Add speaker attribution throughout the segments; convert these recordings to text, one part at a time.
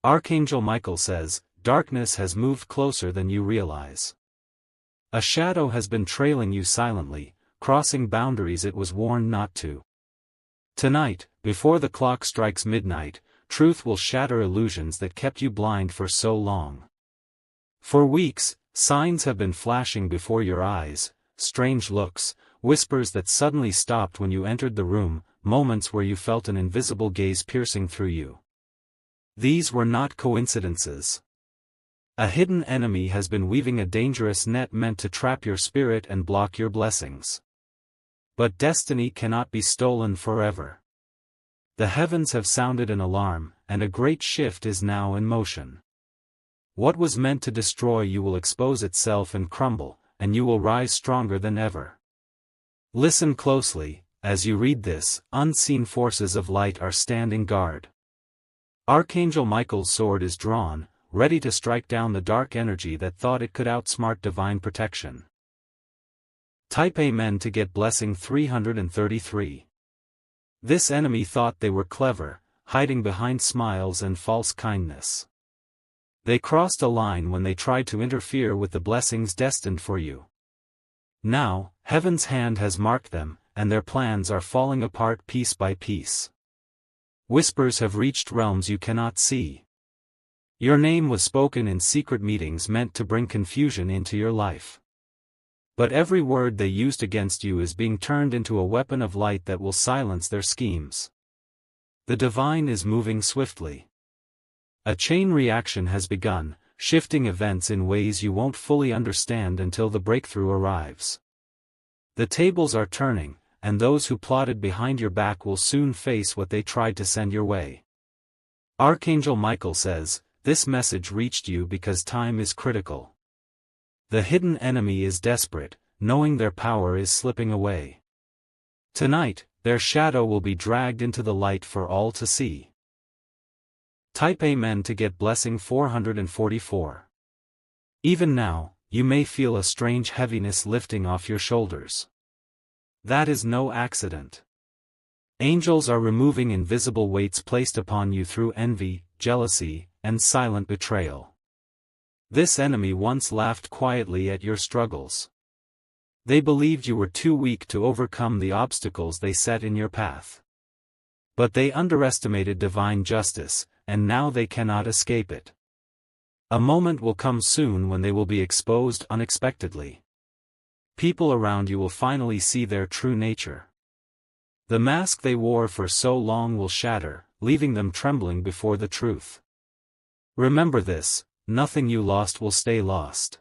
Speaker 1: Archangel Michael says, darkness has moved closer than you realize. A shadow has been trailing you silently, crossing boundaries it was warned not to. Tonight, before the clock strikes midnight, truth will shatter illusions that kept you blind for so long. For weeks, signs have been flashing before your eyes, strange looks, whispers that suddenly stopped when you entered the room, moments where you felt an invisible gaze piercing through you. These were not coincidences. A hidden enemy has been weaving a dangerous net meant to trap your spirit and block your blessings. But destiny cannot be stolen forever. The heavens have sounded an alarm, and a great shift is now in motion. What was meant to destroy you will expose itself and crumble, and you will rise stronger than ever. Listen closely, as you read this, unseen forces of light are standing guard. Archangel Michael's sword is drawn, ready to strike down the dark energy that thought it could outsmart divine protection. Type Amen to get blessing 333. This enemy thought they were clever, hiding behind smiles and false kindness. They crossed a line when they tried to interfere with the blessings destined for you. Now, heaven's hand has marked them, and their plans are falling apart piece by piece. Whispers have reached realms you cannot see. Your name was spoken in secret meetings meant to bring confusion into your life. But every word they used against you is being turned into a weapon of light that will silence their schemes. The divine is moving swiftly. A chain reaction has begun, shifting events in ways you won't fully understand until the breakthrough arrives. The tables are turning, and those who plotted behind your back will soon face what they tried to send your way. Archangel Michael says, this message reached you because time is critical. The hidden enemy is desperate, knowing their power is slipping away. Tonight, their shadow will be dragged into the light for all to see. Type Amen to get blessing 444. Even now, you may feel a strange heaviness lifting off your shoulders. That is no accident. Angels are removing invisible weights placed upon you through envy, jealousy, and silent betrayal. This enemy once laughed quietly at your struggles. They believed you were too weak to overcome the obstacles they set in your path. But they underestimated divine justice, and now they cannot escape it. A moment will come soon when they will be exposed unexpectedly. People around you will finally see their true nature. The mask they wore for so long will shatter, leaving them trembling before the truth. Remember this, nothing you lost will stay lost.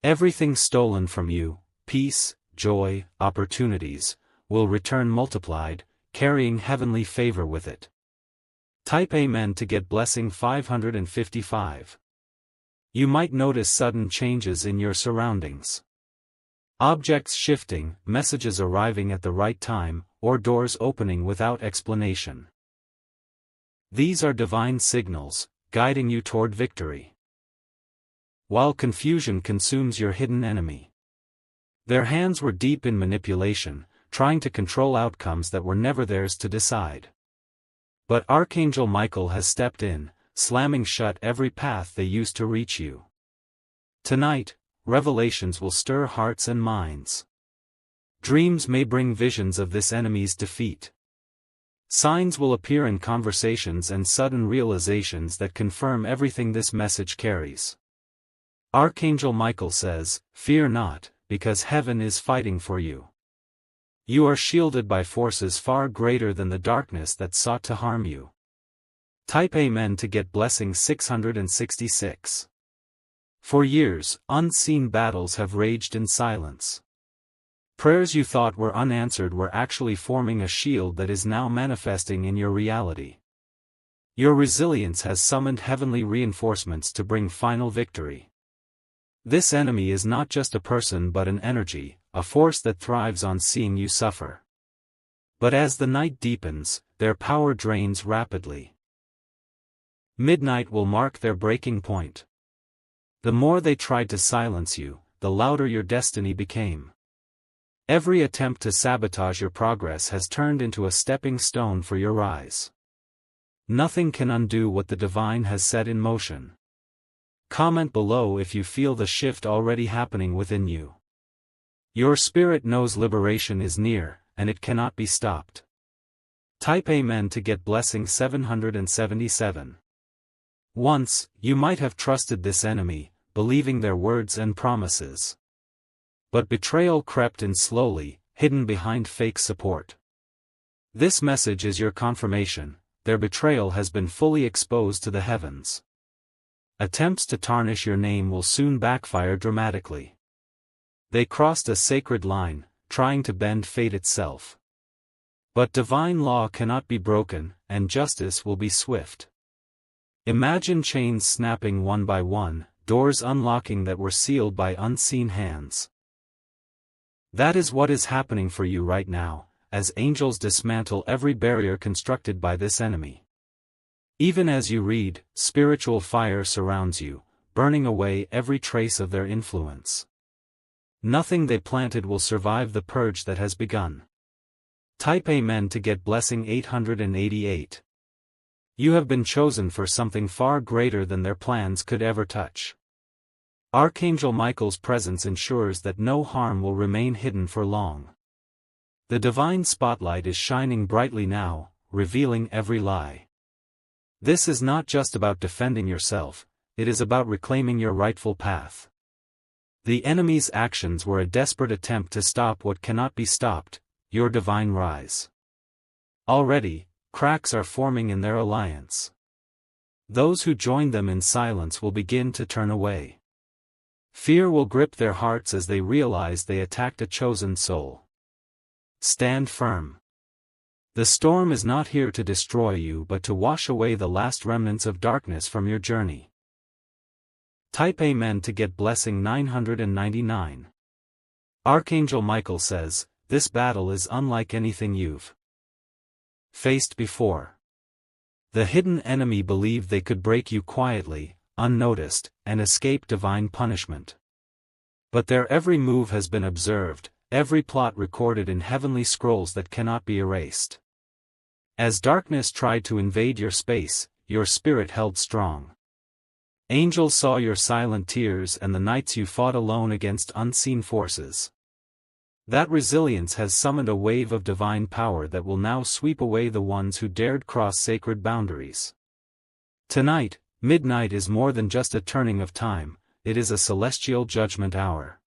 Speaker 1: Everything stolen from you, peace, joy, opportunities, will return multiplied, carrying heavenly favor with it. Type Amen to get blessing 555. You might notice sudden changes in your surroundings. Objects shifting, messages arriving at the right time, or doors opening without explanation. These are divine signals, guiding you toward victory. While confusion consumes your hidden enemy. Their hands were deep in manipulation, trying to control outcomes that were never theirs to decide. But Archangel Michael has stepped in, slamming shut every path they used to reach you. Tonight, revelations will stir hearts and minds. Dreams may bring visions of this enemy's defeat. Signs will appear in conversations and sudden realizations that confirm everything this message carries. Archangel Michael says, fear not, because heaven is fighting for you. You are shielded by forces far greater than the darkness that sought to harm you. Type Amen to get blessing 666. For years, unseen battles have raged in silence. Prayers you thought were unanswered were actually forming a shield that is now manifesting in your reality. Your resilience has summoned heavenly reinforcements to bring final victory. This enemy is not just a person but an energy, a force that thrives on seeing you suffer. But as the night deepens, their power drains rapidly. Midnight will mark their breaking point. The more they tried to silence you, the louder your destiny became. Every attempt to sabotage your progress has turned into a stepping stone for your rise. Nothing can undo what the divine has set in motion. Comment below if you feel the shift already happening within you. Your spirit knows liberation is near, and it cannot be stopped. Type Amen to get blessing 777. Once, you might have trusted this enemy, believing their words and promises. But betrayal crept in slowly, hidden behind fake support. This message is your confirmation: their betrayal has been fully exposed to the heavens. Attempts to tarnish your name will soon backfire dramatically. They crossed a sacred line, trying to bend fate itself. But divine law cannot be broken, and justice will be swift. Imagine chains snapping one by one, doors unlocking that were sealed by unseen hands. That is what is happening for you right now, as angels dismantle every barrier constructed by this enemy. Even as you read, spiritual fire surrounds you, burning away every trace of their influence. Nothing they planted will survive the purge that has begun. Type Amen to get blessing 888. You have been chosen for something far greater than their plans could ever touch. Archangel Michael's presence ensures that no harm will remain hidden for long. The divine spotlight is shining brightly now, revealing every lie. This is not just about defending yourself, it is about reclaiming your rightful path. The enemy's actions were a desperate attempt to stop what cannot be stopped, your divine rise. Already, cracks are forming in their alliance. Those who joined them in silence will begin to turn away. Fear will grip their hearts as they realize they attacked a chosen soul. Stand firm. The storm is not here to destroy you but to wash away the last remnants of darkness from your journey. Type Amen to get blessing 999. Archangel Michael says, this battle is unlike anything you've faced before. The hidden enemy believed they could break you quietly, unnoticed, and escape divine punishment. But their every move has been observed, every plot recorded in heavenly scrolls that cannot be erased. As darkness tried to invade your space, your spirit held strong. Angels saw your silent tears and the nights you fought alone against unseen forces. That resilience has summoned a wave of divine power that will now sweep away the ones who dared cross sacred boundaries. Tonight, midnight is more than just a turning of time, it is a celestial judgment hour.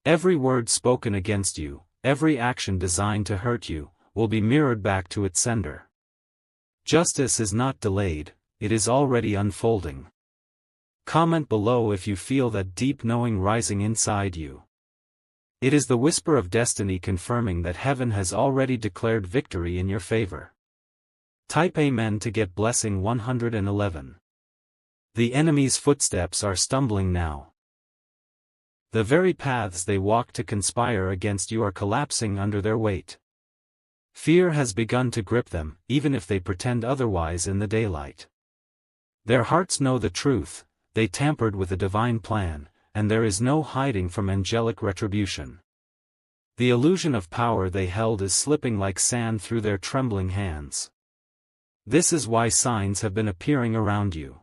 Speaker 1: Every word spoken against you, every action designed to hurt you, will be mirrored back to its sender. Justice is not delayed, it is already unfolding. Comment below if you feel that deep knowing rising inside you. It is the whisper of destiny confirming that heaven has already declared victory in your favor. Type Amen to get blessing 111. The enemy's footsteps are stumbling now. The very paths they walk to conspire against you are collapsing under their weight. Fear has begun to grip them, even if they pretend otherwise in the daylight. Their hearts know the truth, they tampered with a divine plan, and there is no hiding from angelic retribution. The illusion of power they held is slipping like sand through their trembling hands. This is why signs have been appearing around you.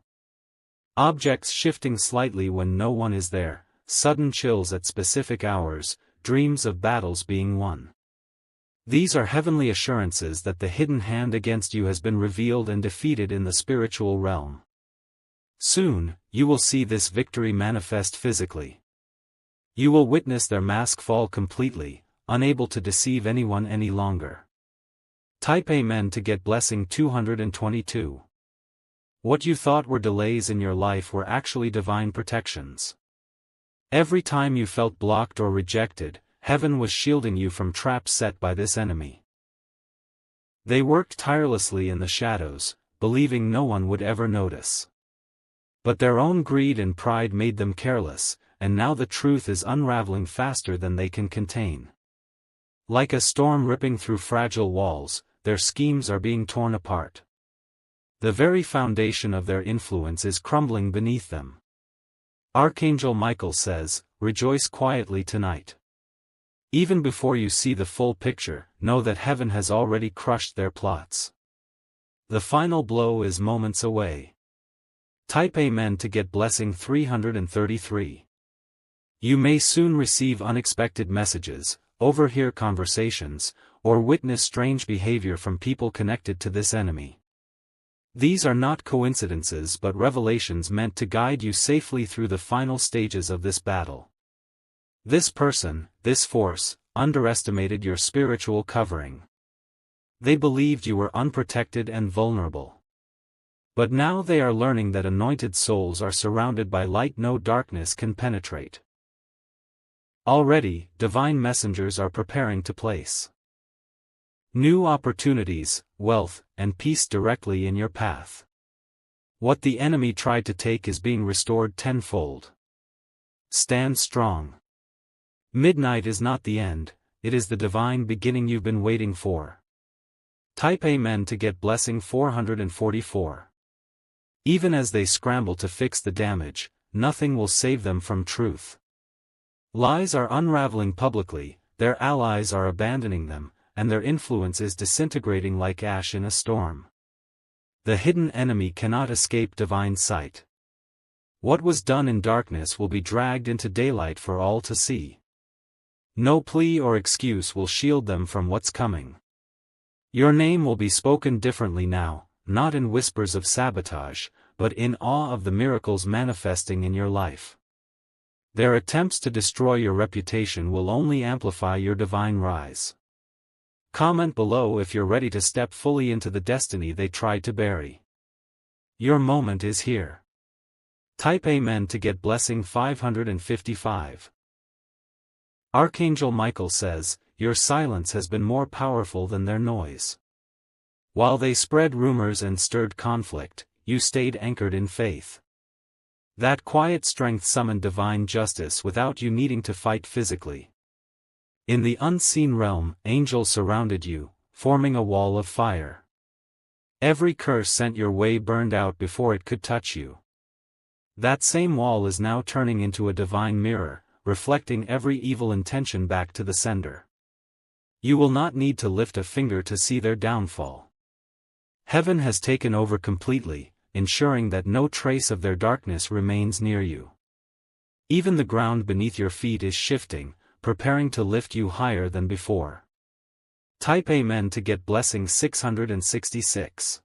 Speaker 1: Objects shifting slightly when no one is there, sudden chills at specific hours, dreams of battles being won. These are heavenly assurances that the hidden hand against you has been revealed and defeated in the spiritual realm. Soon, you will see this victory manifest physically. You will witness their mask fall completely, unable to deceive anyone any longer. Type Amen to get blessing 222. What you thought were delays in your life were actually divine protections. Every time you felt blocked or rejected, heaven was shielding you from traps set by this enemy. They worked tirelessly in the shadows, believing no one would ever notice. But their own greed and pride made them careless, and now the truth is unraveling faster than they can contain. Like a storm ripping through fragile walls, their schemes are being torn apart. The very foundation of their influence is crumbling beneath them. Archangel Michael says, rejoice quietly tonight. Even before you see the full picture, know that heaven has already crushed their plots. The final blow is moments away. Type Amen to get blessing 333. You may soon receive unexpected messages, overhear conversations, or witness strange behavior from people connected to this enemy. These are not coincidences but revelations meant to guide you safely through the final stages of this battle. This person, this force, underestimated your spiritual covering. They believed you were unprotected and vulnerable. But now they are learning that anointed souls are surrounded by light no darkness can penetrate. Already, divine messengers are preparing to place new opportunities, wealth, and peace directly in your path. What the enemy tried to take is being restored tenfold. Stand strong. Midnight is not the end, it is the divine beginning you've been waiting for. Type Amen to get blessing 444. Even as they scramble to fix the damage, nothing will save them from truth. Lies are unraveling publicly, their allies are abandoning them, and their influence is disintegrating like ash in a storm. The hidden enemy cannot escape divine sight. What was done in darkness will be dragged into daylight for all to see. No plea or excuse will shield them from what's coming. Your name will be spoken differently now, not in whispers of sabotage, but in awe of the miracles manifesting in your life. Their attempts to destroy your reputation will only amplify your divine rise. Comment below if you're ready to step fully into the destiny they tried to bury. Your moment is here. Type Amen to get blessing 555. Archangel Michael says, your silence has been more powerful than their noise. While they spread rumors and stirred conflict, you stayed anchored in faith. That quiet strength summoned divine justice without you needing to fight physically. In the unseen realm, angels surrounded you, forming a wall of fire. Every curse sent your way burned out before it could touch you. That same wall is now turning into a divine mirror, reflecting every evil intention back to the sender. You will not need to lift a finger to see their downfall. Heaven has taken over completely, ensuring that no trace of their darkness remains near you. Even the ground beneath your feet is shifting, preparing to lift you higher than before. Type Amen to get blessing 666.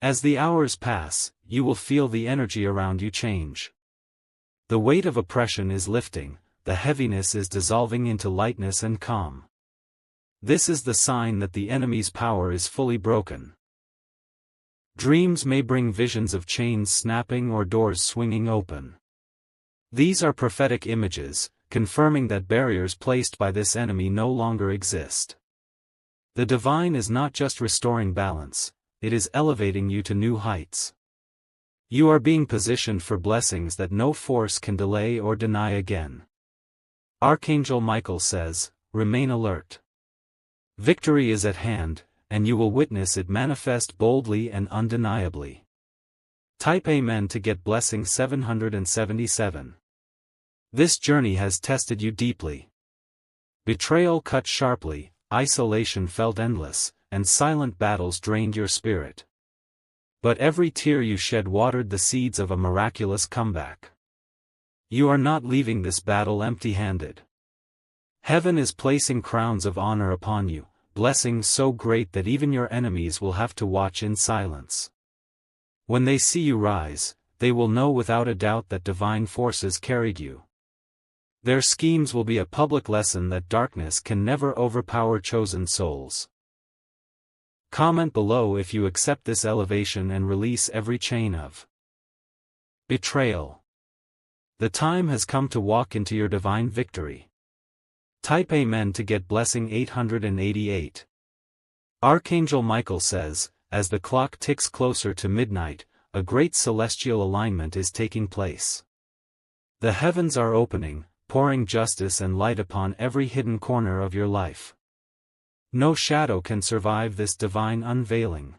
Speaker 1: As the hours pass, you will feel the energy around you change. The weight of oppression is lifting, the heaviness is dissolving into lightness and calm. This is the sign that the enemy's power is fully broken. Dreams may bring visions of chains snapping or doors swinging open. These are prophetic images, confirming that barriers placed by this enemy no longer exist. The divine is not just restoring balance, it is elevating you to new heights. You are being positioned for blessings that no force can delay or deny again. Archangel Michael says, remain alert. Victory is at hand, and you will witness it manifest boldly and undeniably. Type Amen to get blessing 777. This journey has tested you deeply. Betrayal cut sharply, isolation felt endless, and silent battles drained your spirit. But every tear you shed watered the seeds of a miraculous comeback. You are not leaving this battle empty-handed. Heaven is placing crowns of honor upon you, blessings so great that even your enemies will have to watch in silence. When they see you rise, they will know without a doubt that divine forces carried you. Their schemes will be a public lesson that darkness can never overpower chosen souls. Comment below if you accept this elevation and release every chain of betrayal. The time has come to walk into your divine victory. Type Amen to get blessing 888. Archangel Michael says, as the clock ticks closer to midnight, a great celestial alignment is taking place. The heavens are opening, pouring justice and light upon every hidden corner of your life. No shadow can survive this divine unveiling.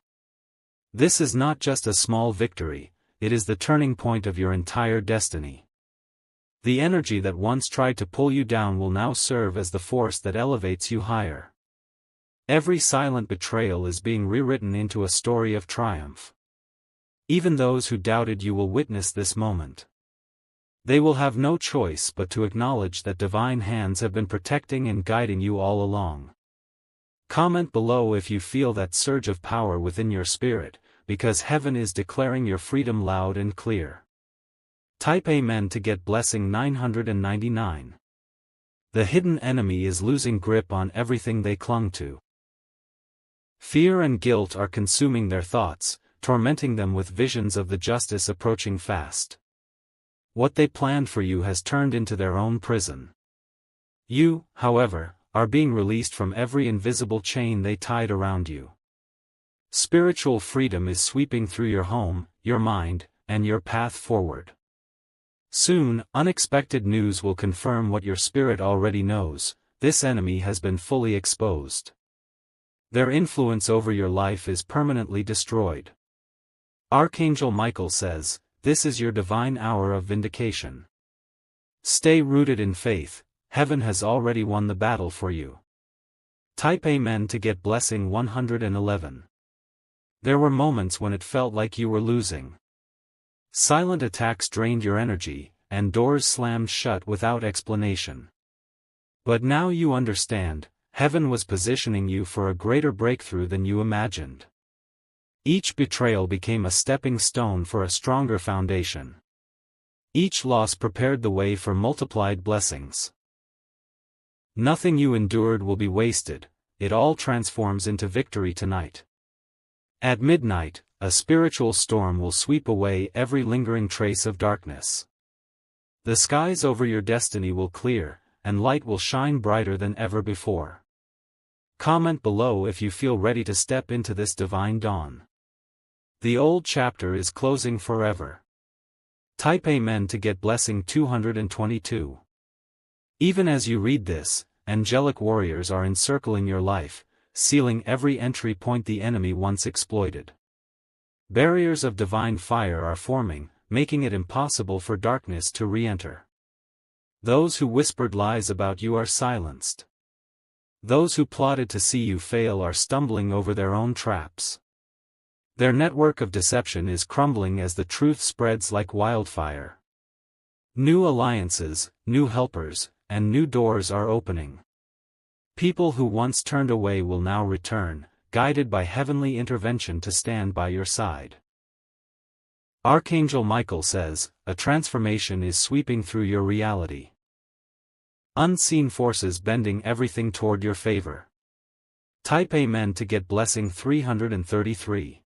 Speaker 1: This is not just a small victory, it is the turning point of your entire destiny. The energy that once tried to pull you down will now serve as the force that elevates you higher. Every silent betrayal is being rewritten into a story of triumph. Even those who doubted you will witness this moment. They will have no choice but to acknowledge that divine hands have been protecting and guiding you all along. Comment below if you feel that surge of power within your spirit, because heaven is declaring your freedom loud and clear. Type Amen to get blessing 999. The hidden enemy is losing grip on everything they clung to. Fear and guilt are consuming their thoughts, tormenting them with visions of the justice approaching fast. What they planned for you has turned into their own prison. You, however, are being released from every invisible chain they tied around you. Spiritual freedom is sweeping through your home, your mind, and your path forward. Soon, unexpected news will confirm what your spirit already knows: this enemy has been fully exposed. Their influence over your life is permanently destroyed. Archangel Michael says, this is your divine hour of vindication. Stay rooted in faith, heaven has already won the battle for you. Type Amen to get blessing 111. There were moments when it felt like you were losing. Silent attacks drained your energy, and doors slammed shut without explanation. But now you understand, heaven was positioning you for a greater breakthrough than you imagined. Each betrayal became a stepping stone for a stronger foundation. Each loss prepared the way for multiplied blessings. Nothing you endured will be wasted, it all transforms into victory tonight. At midnight, a spiritual storm will sweep away every lingering trace of darkness. The skies over your destiny will clear, and light will shine brighter than ever before. Comment below if you feel ready to step into this divine dawn. The old chapter is closing forever. Type Amen to get blessing 222. Even as you read this, angelic warriors are encircling your life, sealing every entry point the enemy once exploited. Barriers of divine fire are forming, making it impossible for darkness to re-enter. Those who whispered lies about you are silenced. Those who plotted to see you fail are stumbling over their own traps. Their network of deception is crumbling as the truth spreads like wildfire. New alliances, new helpers, and new doors are opening. People who once turned away will now return, guided by heavenly intervention to stand by your side. Archangel Michael says, a transformation is sweeping through your reality. Unseen forces bending everything toward your favor. Type Amen to get blessing 333.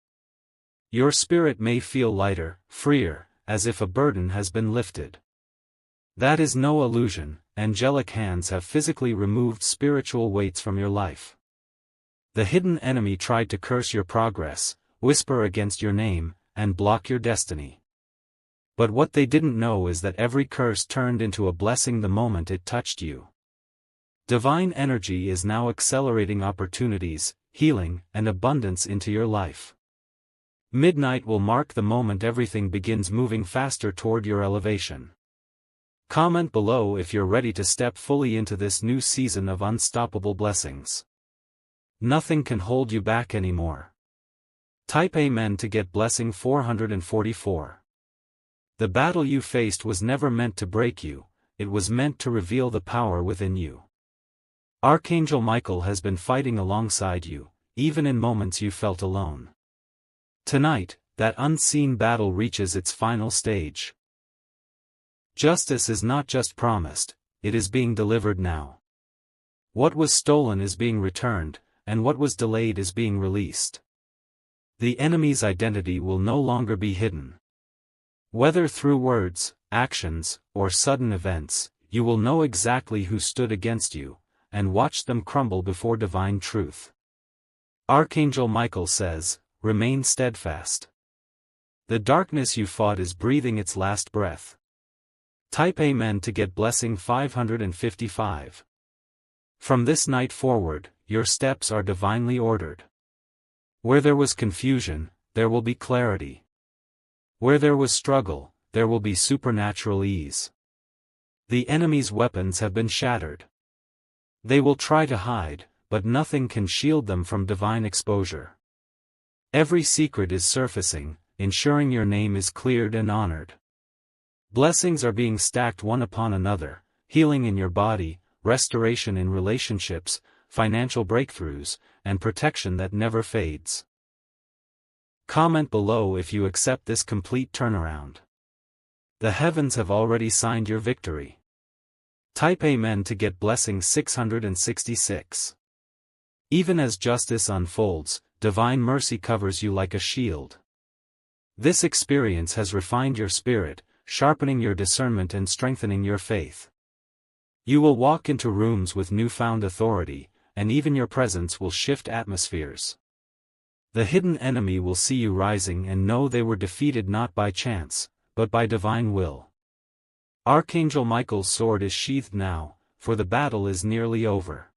Speaker 1: Your spirit may feel lighter, freer, as if a burden has been lifted. That is no illusion, angelic hands have physically removed spiritual weights from your life. The hidden enemy tried to curse your progress, whisper against your name, and block your destiny. But what they didn't know is that every curse turned into a blessing the moment it touched you. Divine energy is now accelerating opportunities, healing, and abundance into your life. Midnight will mark the moment everything begins moving faster toward your elevation. Comment below if you're ready to step fully into this new season of unstoppable blessings. Nothing can hold you back anymore. Type Amen to get blessing 444. The battle you faced was never meant to break you, it was meant to reveal the power within you. Archangel Michael has been fighting alongside you, even in moments you felt alone. Tonight, that unseen battle reaches its final stage. Justice is not just promised, it is being delivered now. What was stolen is being returned, and what was delayed is being released. The enemy's identity will no longer be hidden. Whether through words, actions, or sudden events, you will know exactly who stood against you, and watch them crumble before divine truth. Archangel Michael says, remain steadfast. The darkness you fought is breathing its last breath. Type Amen to get blessing 555. From this night forward, your steps are divinely ordered. Where there was confusion, there will be clarity. Where there was struggle, there will be supernatural ease. The enemy's weapons have been shattered. They will try to hide, but nothing can shield them from divine exposure. Every secret is surfacing, ensuring your name is cleared and honored. Blessings are being stacked one upon another, healing in your body, restoration in relationships, financial breakthroughs, and protection that never fades. Comment below if you accept this complete turnaround. The heavens have already signed your victory. Type Amen to get blessing 666. Even as justice unfolds, divine mercy covers you like a shield. This experience has refined your spirit, sharpening your discernment and strengthening your faith. You will walk into rooms with newfound authority, and even your presence will shift atmospheres. The hidden enemy will see you rising and know they were defeated not by chance, but by divine will. Archangel Michael's sword is sheathed now, for the battle is nearly over.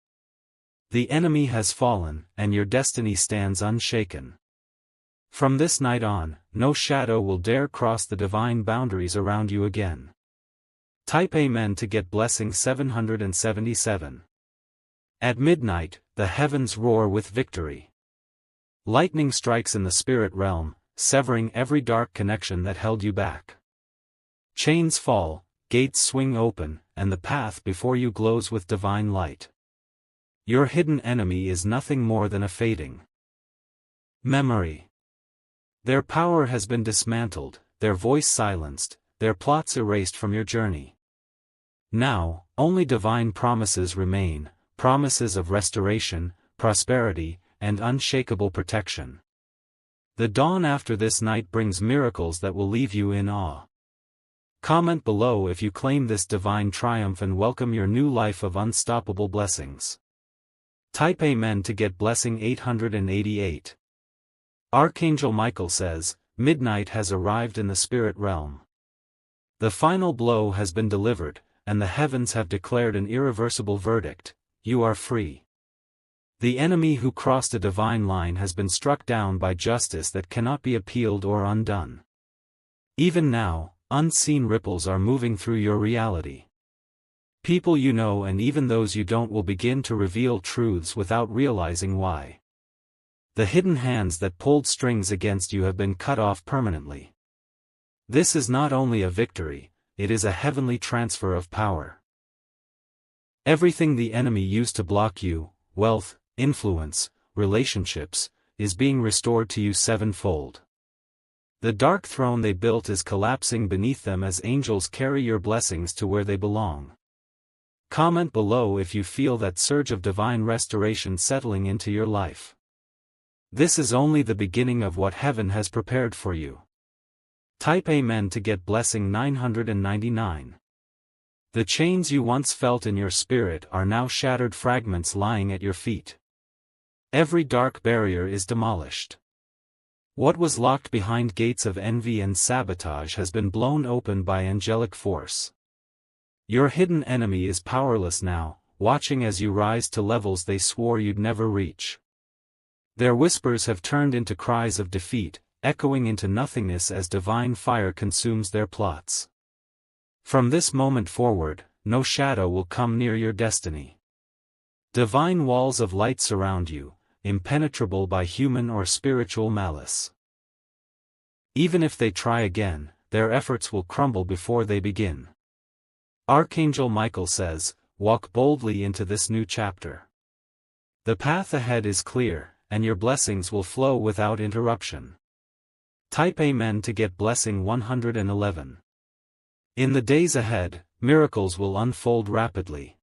Speaker 1: The enemy has fallen, and your destiny stands unshaken. From this night on, no shadow will dare cross the divine boundaries around you again. Type Amen to get blessing 777. At midnight, the heavens roar with victory. Lightning strikes in the spirit realm, severing every dark connection that held you back. Chains fall, gates swing open, and the path before you glows with divine light. Your hidden enemy is nothing more than a fading memory. Their power has been dismantled, their voice silenced, their plots erased from your journey. Now, only divine promises remain, promises of restoration, prosperity, and unshakable protection. The dawn after this night brings miracles that will leave you in awe. Comment below if you claim this divine triumph and welcome your new life of unstoppable blessings. Type Amen to get blessing 888. Archangel Michael says, midnight has arrived in the spirit realm. The final blow has been delivered, and the heavens have declared an irreversible verdict: you are free. The enemy who crossed a divine line has been struck down by justice that cannot be appealed or undone. Even now, unseen ripples are moving through your reality. People you know and even those you don't will begin to reveal truths without realizing why. The hidden hands that pulled strings against you have been cut off permanently. This is not only a victory, it is a heavenly transfer of power. Everything the enemy used to block you, wealth, influence, relationships, is being restored to you sevenfold. The dark throne they built is collapsing beneath them as angels carry your blessings to where they belong. Comment below if you feel that surge of divine restoration settling into your life. This is only the beginning of what heaven has prepared for you. Type Amen to get blessing 999. The chains you once felt in your spirit are now shattered fragments lying at your feet. Every dark barrier is demolished. What was locked behind gates of envy and sabotage has been blown open by angelic force. Your hidden enemy is powerless now, watching as you rise to levels they swore you'd never reach. Their whispers have turned into cries of defeat, echoing into nothingness as divine fire consumes their plots. From this moment forward, no shadow will come near your destiny. Divine walls of light surround you, impenetrable by human or spiritual malice. Even if they try again, their efforts will crumble before they begin. Archangel Michael says, walk boldly into this new chapter. The path ahead is clear, and your blessings will flow without interruption. Type Amen to get blessing 111. In the days ahead, miracles will unfold rapidly.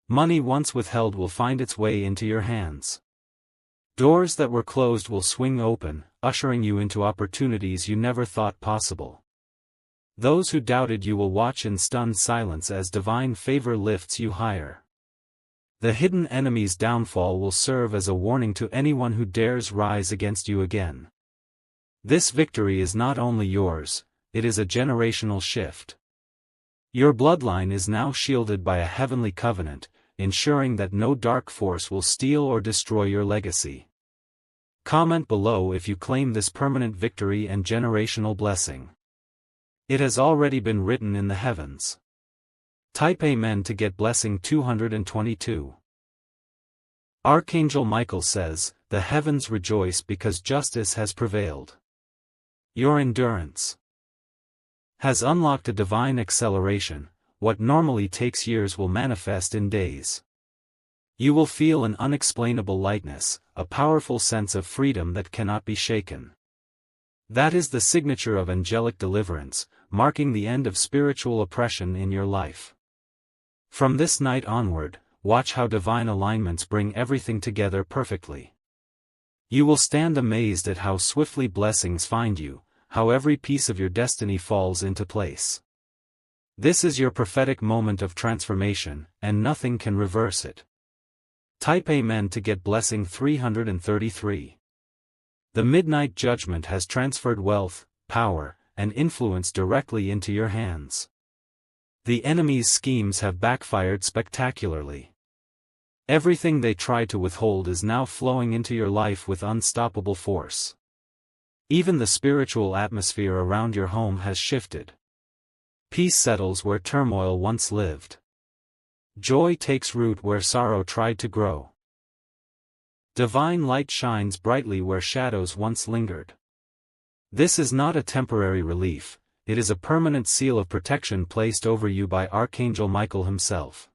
Speaker 1: Money once withheld will find its way into your hands. Doors that were closed will swing open, ushering you into opportunities you never thought possible. Those who doubted you will watch in stunned silence as divine favor lifts you higher. The hidden enemy's downfall will serve as a warning to anyone who dares rise against you again. This victory is not only yours, it is a generational shift. Your bloodline is now shielded by a heavenly covenant, ensuring that no dark force will steal or destroy your legacy. Comment below if you claim this permanent victory and generational blessing. It has already been written in the heavens. Type Amen to get blessing 222. Archangel Michael says, the heavens rejoice because justice has prevailed. Your endurance has unlocked a divine acceleration. What normally takes years will manifest in days. You will feel an unexplainable lightness, a powerful sense of freedom that cannot be shaken. That is the signature of angelic deliverance, marking the end of spiritual oppression in your life. From this night onward, watch how divine alignments bring everything together perfectly. You will stand amazed at how swiftly blessings find you, how every piece of your destiny falls into place. This is your prophetic moment of transformation, and nothing can reverse it. Type Amen to get blessing 333. The midnight judgment has transferred wealth, power, and influence directly into your hands. The enemy's schemes have backfired spectacularly. Everything they tried to withhold is now flowing into your life with unstoppable force. Even the spiritual atmosphere around your home has shifted. Peace settles where turmoil once lived. Joy takes root where sorrow tried to grow. Divine light shines brightly where shadows once lingered. This is not a temporary relief, it is a permanent seal of protection placed over you by Archangel Michael himself.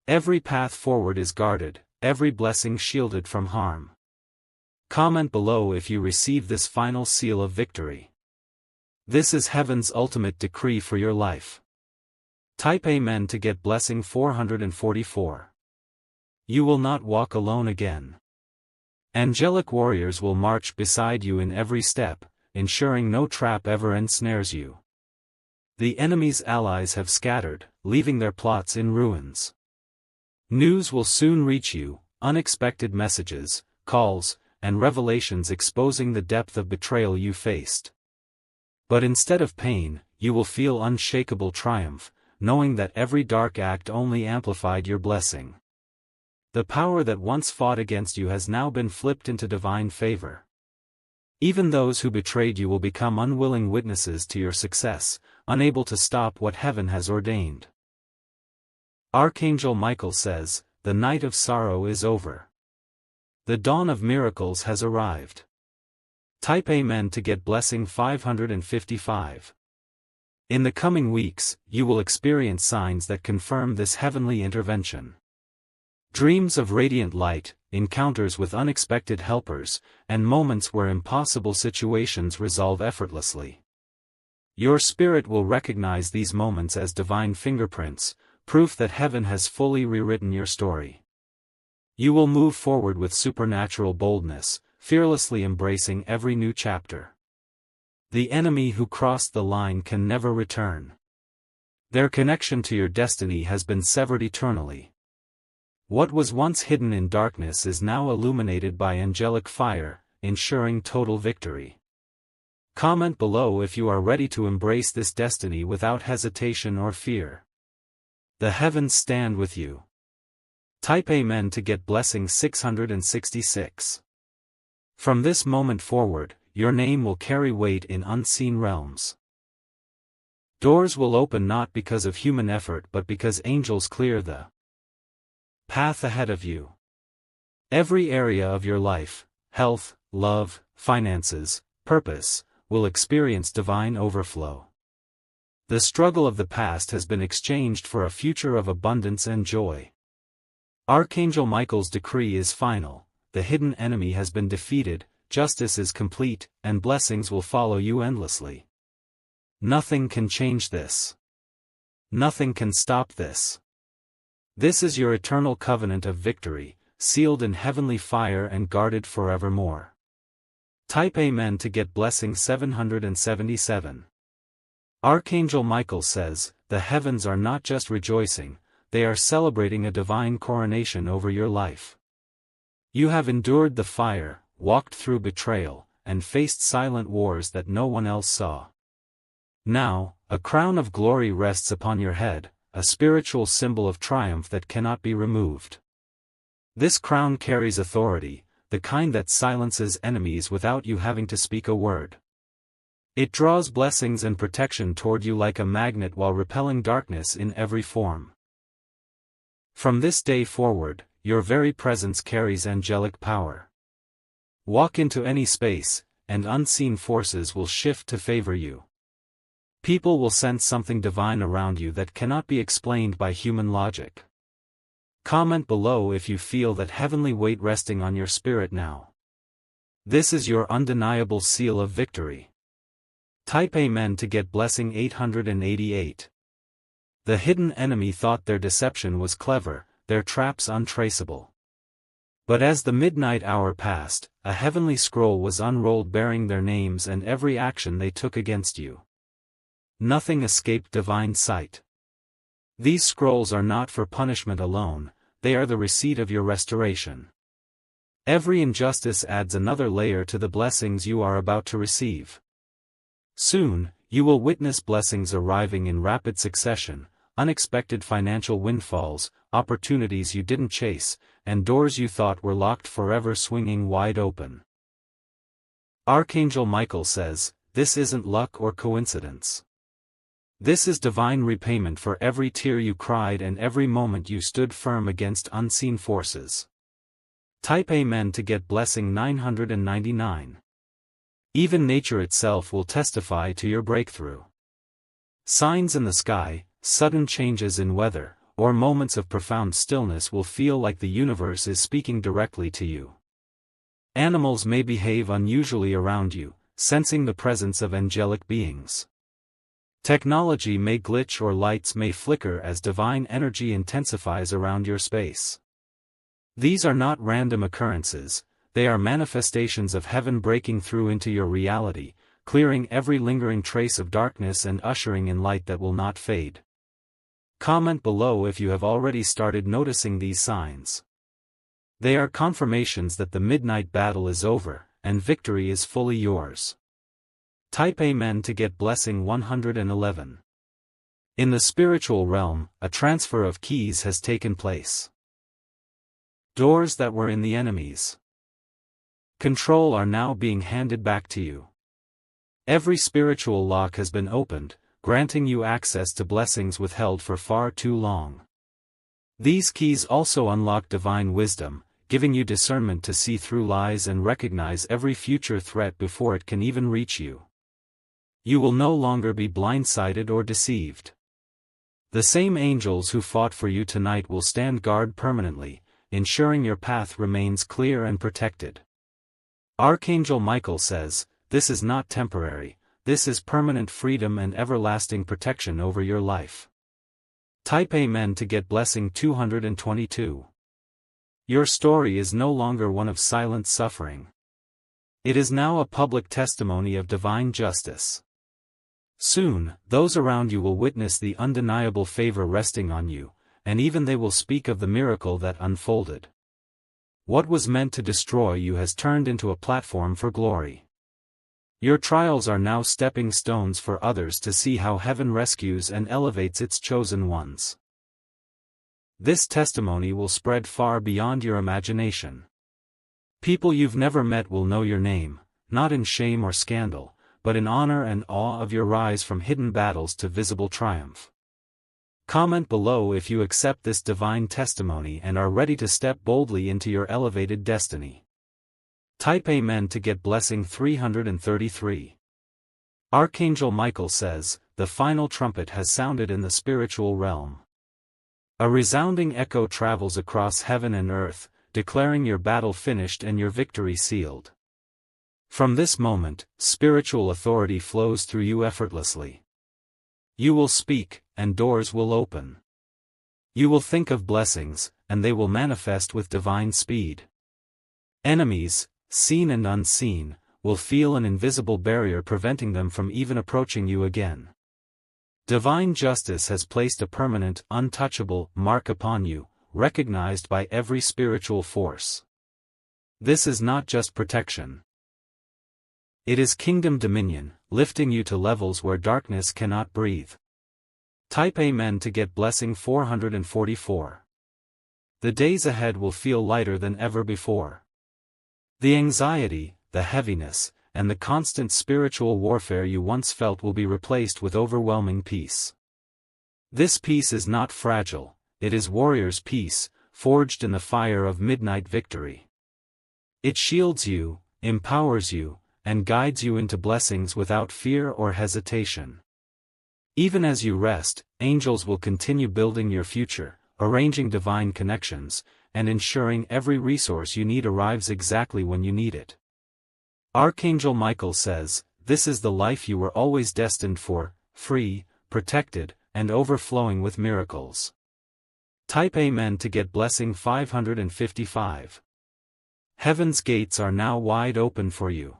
Speaker 1: Every path forward is guarded, every blessing shielded from harm. Comment below if you receive this final seal of victory. This is heaven's ultimate decree for your life. Type Amen to get blessing 444. You will not walk alone again. Angelic warriors will march beside you in every step, ensuring no trap ever ensnares you. The enemy's allies have scattered, leaving their plots in ruins. News will soon reach you, unexpected messages, calls, and revelations exposing the depth of betrayal you faced. But instead of pain, you will feel unshakable triumph, knowing that every dark act only amplified your blessing. The power that once fought against you has now been flipped into divine favor. Even those who betrayed you will become unwilling witnesses to your success, unable to stop what heaven has ordained. Archangel Michael says, the night of sorrow is over. The dawn of miracles has arrived. Type Amen to get blessing 555. In the coming weeks, you will experience signs that confirm this heavenly intervention. Dreams of radiant light, encounters with unexpected helpers, and moments where impossible situations resolve effortlessly. Your spirit will recognize these moments as divine fingerprints, proof that heaven has fully rewritten your story. You will move forward with supernatural boldness, fearlessly embracing every new chapter. The enemy who crossed the line can never return. Their connection to your destiny has been severed eternally. What was once hidden in darkness is now illuminated by angelic fire, ensuring total victory. Comment below if you are ready to embrace this destiny without hesitation or fear. The heavens stand with you. Type Amen to get blessing 666. From this moment forward, your name will carry weight in unseen realms. Doors will open not because of human effort but because angels clear the path ahead of you. Every area of your life, health, love, finances, purpose, will experience divine overflow. The struggle of the past has been exchanged for a future of abundance and joy. Archangel Michael's decree is final, the hidden enemy has been defeated, justice is complete, and blessings will follow you endlessly. Nothing can change this. Nothing can stop this. This is your eternal covenant of victory, sealed in heavenly fire and guarded forevermore. Type Amen to get blessing 777. Archangel Michael says, the heavens are not just rejoicing, they are celebrating a divine coronation over your life. You have endured the fire, walked through betrayal, and faced silent wars that no one else saw. Now, a crown of glory rests upon your head, a spiritual symbol of triumph that cannot be removed. This crown carries authority, the kind that silences enemies without you having to speak a word. It draws blessings and protection toward you like a magnet while repelling darkness in every form. From this day forward, your very presence carries angelic power. Walk into any space, and unseen forces will shift to favor you. People will sense something divine around you that cannot be explained by human logic. Comment below if you feel that heavenly weight resting on your spirit now. This is your undeniable seal of victory. Type Amen to get blessing 888. The hidden enemy thought their deception was clever, their traps untraceable. But as the midnight hour passed, a heavenly scroll was unrolled bearing their names and every action they took against you. Nothing escaped divine sight. These scrolls are not for punishment alone, they are the receipt of your restoration. Every injustice adds another layer to the blessings you are about to receive. Soon, you will witness blessings arriving in rapid succession, unexpected financial windfalls, opportunities you didn't chase, and doors you thought were locked forever swinging wide open. Archangel Michael says, this isn't luck or coincidence. This is divine repayment for every tear you cried and every moment you stood firm against unseen forces. Type Amen to get blessing 999. Even nature itself will testify to your breakthrough. Signs in the sky, sudden changes in weather, or moments of profound stillness will feel like the universe is speaking directly to you. Animals may behave unusually around you, sensing the presence of angelic beings. Technology may glitch or lights may flicker as divine energy intensifies around your space. These are not random occurrences, they are manifestations of heaven breaking through into your reality, clearing every lingering trace of darkness and ushering in light that will not fade. Comment below if you have already started noticing these signs. They are confirmations that the midnight battle is over, and victory is fully yours. Type Amen to get blessing 111. In the spiritual realm, a transfer of keys has taken place. Doors that were in the enemy's control are now being handed back to you. Every spiritual lock has been opened, granting you access to blessings withheld for far too long. These keys also unlock divine wisdom, giving you discernment to see through lies and recognize every future threat before it can even reach you. You will no longer be blindsided or deceived. The same angels who fought for you tonight will stand guard permanently, ensuring your path remains clear and protected. Archangel Michael says, this is not temporary, this is permanent freedom and everlasting protection over your life. Type Amen to get blessing 222. Your story is no longer one of silent suffering. It is now a public testimony of divine justice. Soon, those around you will witness the undeniable favor resting on you, and even they will speak of the miracle that unfolded. What was meant to destroy you has turned into a platform for glory. Your trials are now stepping stones for others to see how heaven rescues and elevates its chosen ones. This testimony will spread far beyond your imagination. People you've never met will know your name, not in shame or scandal, but in honor and awe of your rise from hidden battles to visible triumph. Comment below if you accept this divine testimony and are ready to step boldly into your elevated destiny. Type Amen to get blessing 333. Archangel Michael says, the final trumpet has sounded in the spiritual realm. A resounding echo travels across heaven and earth, declaring your battle finished and your victory sealed. From this moment, spiritual authority flows through you effortlessly. You will speak, and doors will open. You will think of blessings, and they will manifest with divine speed. Enemies, seen and unseen, will feel an invisible barrier preventing them from even approaching you again. Divine justice has placed a permanent, untouchable mark upon you, recognized by every spiritual force. This is not just protection. It is kingdom dominion, lifting you to levels where darkness cannot breathe. Type Amen to get blessing 444. The days ahead will feel lighter than ever before. The anxiety, the heaviness, and the constant spiritual warfare you once felt will be replaced with overwhelming peace. This peace is not fragile, it is warrior's peace, forged in the fire of midnight victory. It shields you, empowers you, and guides you into blessings without fear or hesitation. Even as you rest, angels will continue building your future, arranging divine connections, and ensuring every resource you need arrives exactly when you need it. Archangel Michael says, "This is the life you were always destined for, free, protected, and overflowing with miracles." Type Amen to get blessing 555. Heaven's gates are now wide open for you.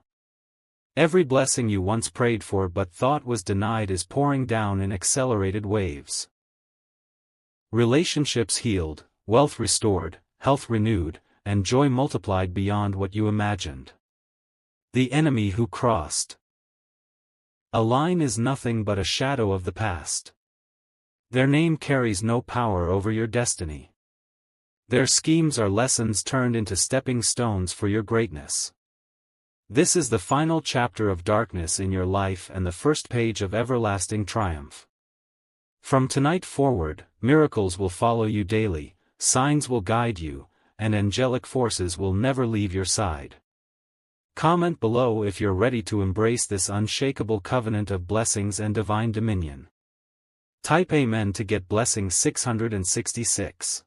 Speaker 1: Every blessing you once prayed for but thought was denied is pouring down in accelerated waves. Relationships healed, wealth restored, health renewed, and joy multiplied beyond what you imagined. The enemy who crossed a line is nothing but a shadow of the past. Their name carries no power over your destiny. Their schemes are lessons turned into stepping stones for your greatness. This is the final chapter of darkness in your life and the first page of everlasting triumph. From tonight forward, miracles will follow you daily, signs will guide you, and angelic forces will never leave your side. Comment below if you're ready to embrace this unshakable covenant of blessings and divine dominion. Type Amen to get blessing 666.